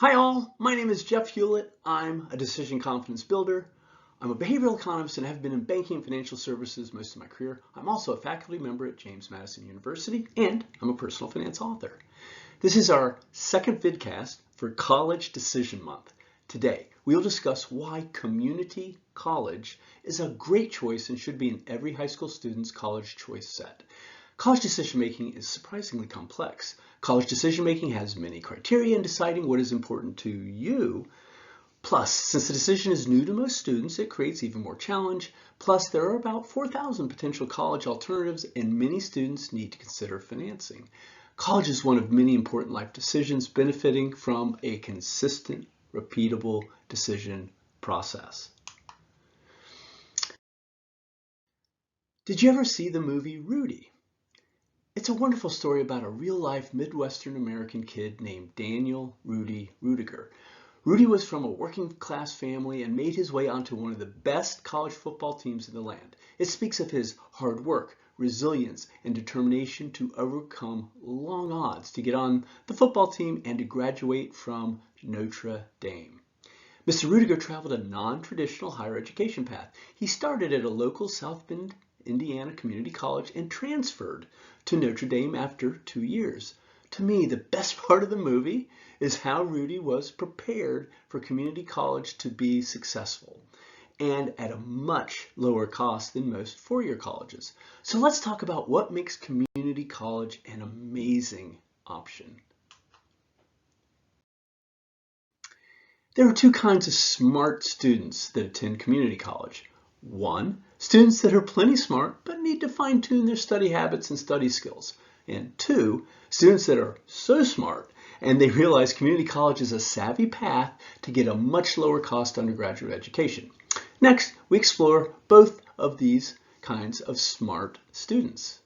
Hi all, my name is Jeff Hewlett. I'm a decision confidence builder. I'm a behavioral economist and have been in banking and financial services most of my career. I'm also a faculty member at James Madison University and I'm a personal finance author. This is our second vidcast for College Decision Month. Today, we'll discuss why community college is a great choice and should be in every high school student's college choice set. College decision-making is surprisingly complex. College decision-making has many criteria in deciding what is important to you. Plus, since the decision is new to most students, it creates even more challenge. Plus, there are about 4,000 potential college alternatives and many students need to consider financing. College is one of many important life decisions benefiting from a consistent, repeatable decision process. Did you ever see the movie Rudy? It's a wonderful story about a real-life Midwestern American kid named Daniel Rudy Rudiger. Rudy was from a working-class family and made his way onto one of the best college football teams in the land. It speaks of his hard work, resilience, and determination to overcome long odds to get on the football team and to graduate from Notre Dame. Mr. Rudiger traveled a non-traditional higher education path. He started at a local South Bend, Indiana community college and transferred to Notre Dame after 2 years. To me, the best part of the movie is how Rudy was prepared for community college to be successful and at a much lower cost than most four-year colleges. So let's talk about what makes community college an amazing option. There are two kinds of smart students that attend community college. One, students that are plenty smart but need to fine-tune their study habits and study skills. And two, students that are so smart and they realize community college is a savvy path to get a much lower cost undergraduate education. Next, we explore both of these kinds of smart students.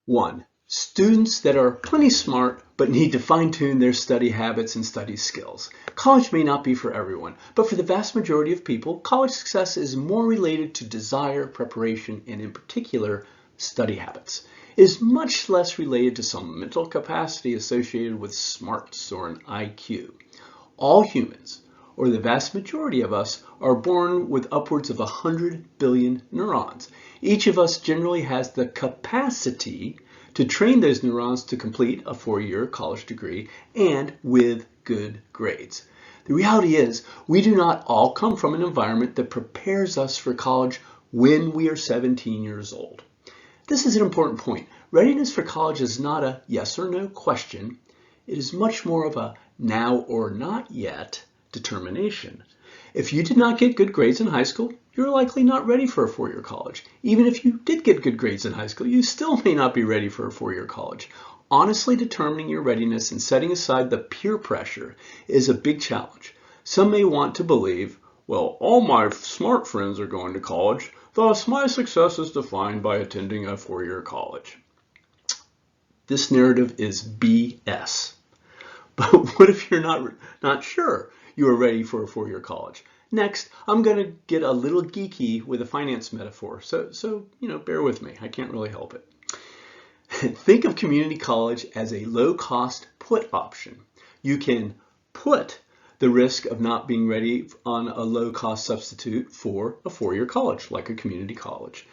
One, students that are plenty smart but need to fine-tune their study habits and study skills. College may not be for everyone, but for the vast majority of people, college success is more related to desire, preparation, and in particular, study habits. It is much less related to some mental capacity associated with smarts or an IQ. All humans, or the vast majority of us, are born with upwards of 100 billion neurons. Each of us generally has the capacity to train those neurons to complete a four-year college degree and with good grades. The reality is, we do not all come from an environment that prepares us for college when we are 17 years old. This is an important point. Readiness for college is not a yes or no question. It is much more of a now or not yet determination. If you did not get good grades in high school, you're likely not ready for a four-year college. Even if you did get good grades in high school, you still may not be ready for a four-year college. Honestly determining your readiness and setting aside the peer pressure is a big challenge. Some may want to believe, well, all my smart friends are going to college, thus my success is defined by attending a four-year college. This narrative is BS. But what if you're not sure you are ready for a four-year college? Next, I'm going to get a little geeky with a finance metaphor, so bear with me. I can't really help it. Think of community college as a low-cost put option. You can put the risk of not being ready on a low-cost substitute for a four-year college, like a community college.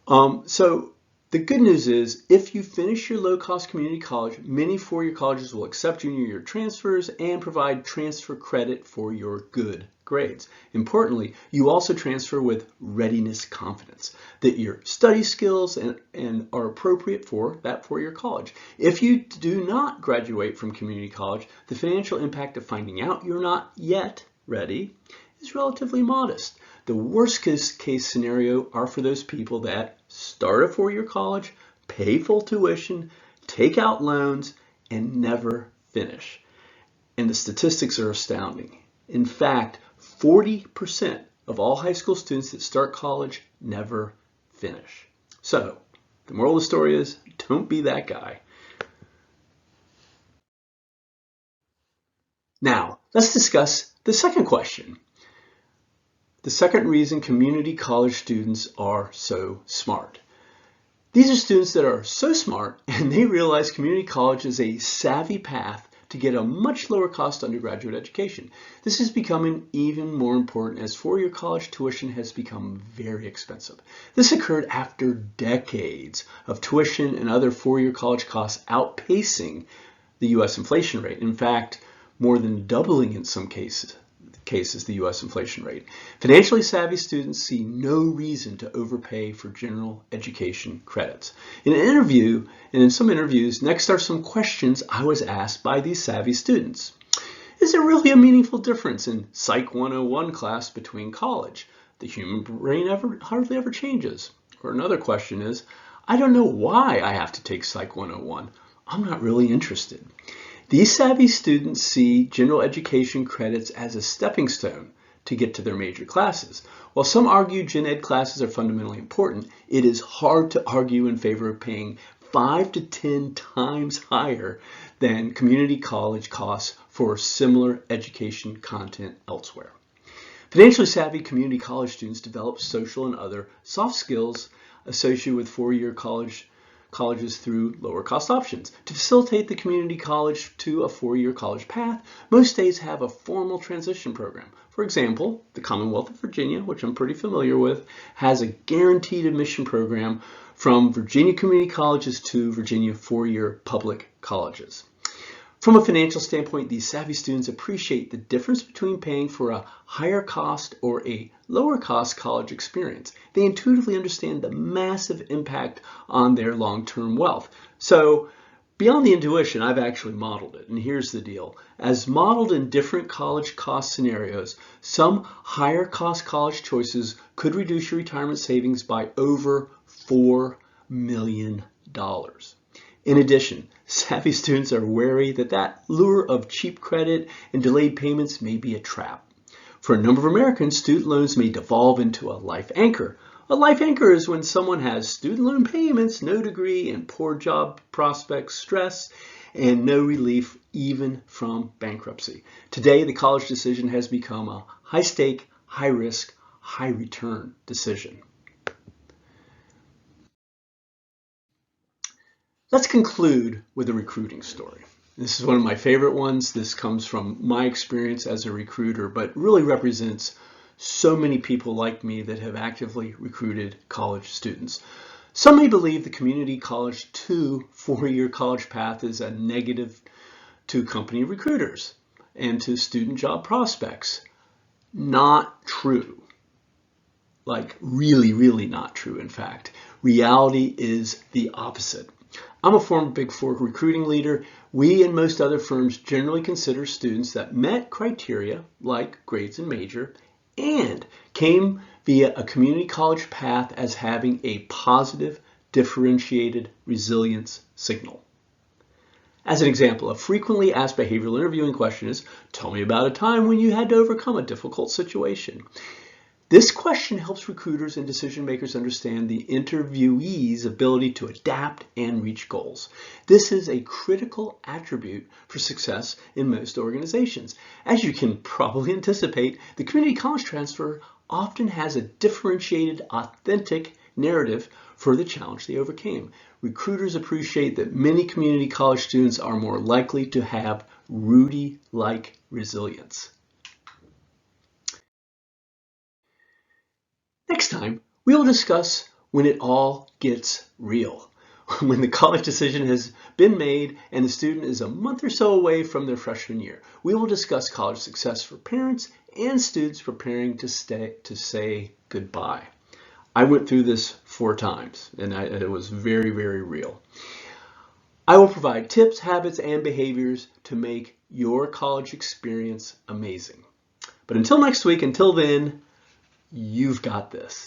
So the good news is, if you finish your low-cost community college, many four-year colleges will accept junior year transfers and provide transfer credit for your good grades. Importantly, you also transfer with readiness confidence that your study skills and are appropriate for that four-year college. If you do not graduate from community college, the financial impact of finding out you're not yet ready is relatively modest. The worst case scenario are for those people that start a four-year college, pay full tuition, take out loans, and never finish. And the statistics are astounding. In fact, 40% of all high school students that start college never finish. So, the moral of the story is, don't be that guy. Now, let's discuss the second question. The second reason community college students are so smart. These are students that are so smart and they realize community college is a savvy path to get a much lower cost undergraduate education. This is becoming even more important as four-year college tuition has become very expensive. This occurred after decades of tuition and other four-year college costs outpacing the U.S. inflation rate. In fact, more than doubling in some cases the U.S. inflation rate. Financially savvy students see no reason to overpay for general education credits. In some interviews, next are some questions I was asked by these savvy students. Is there really a meaningful difference in Psych 101 class between college? The human brain hardly ever changes. Or another question is, I don't know why I have to take Psych 101. I'm not really interested. These savvy students see general education credits as a stepping stone to get to their major classes. While some argue gen ed classes are fundamentally important, it is hard to argue in favor of paying 5 to 10 times higher than community college costs for similar education content elsewhere. Financially savvy community college students develop social and other soft skills associated with four-year colleges through lower cost options. To facilitate the community college to a four-year college path, most states have a formal transition program. For example, the Commonwealth of Virginia, which I'm pretty familiar with, has a guaranteed admission program from Virginia community colleges to Virginia four-year public colleges. From a financial standpoint, these savvy students appreciate the difference between paying for a higher cost or a lower cost college experience. They intuitively understand the massive impact on their long-term wealth. So beyond the intuition, I've actually modeled it. And here's the deal. As modeled in different college cost scenarios, some higher cost college choices could reduce your retirement savings by over $4 million. In addition, savvy students are wary that lure of cheap credit and delayed payments may be a trap. For a number of Americans, student loans may devolve into a life anchor. A life anchor is when someone has student loan payments, no degree, and poor job prospects, stress, and no relief even from bankruptcy. Today, the college decision has become a high-stake, high-risk, high-return decision. Let's conclude with a recruiting story. This is one of my favorite ones. This comes from my experience as a recruiter, but really represents so many people like me that have actively recruited college students. Some may believe the community college to four-year college path is a negative to company recruiters and to student job prospects. Not true. Like really, really not true, in fact. Reality is the opposite. I'm a former Big Four recruiting leader. We and most other firms generally consider students that met criteria like grades and major and came via a community college path as having a positive, differentiated resilience signal. As an example, a frequently asked behavioral interviewing question is, tell me about a time when you had to overcome a difficult situation. This question helps recruiters and decision makers understand the interviewee's ability to adapt and reach goals. This is a critical attribute for success in most organizations. As you can probably anticipate, the community college transfer often has a differentiated, authentic narrative for the challenge they overcame. Recruiters appreciate that many community college students are more likely to have Rudy-like resilience. Next time, we will discuss when it all gets real, when the college decision has been made and the student is a month or so away from their freshman year. We will discuss college success for parents and students preparing to say goodbye. I went through this 4 times, and it was very, very real. I will provide tips, habits, and behaviors to make your college experience amazing. But until next week, until then, you've got this.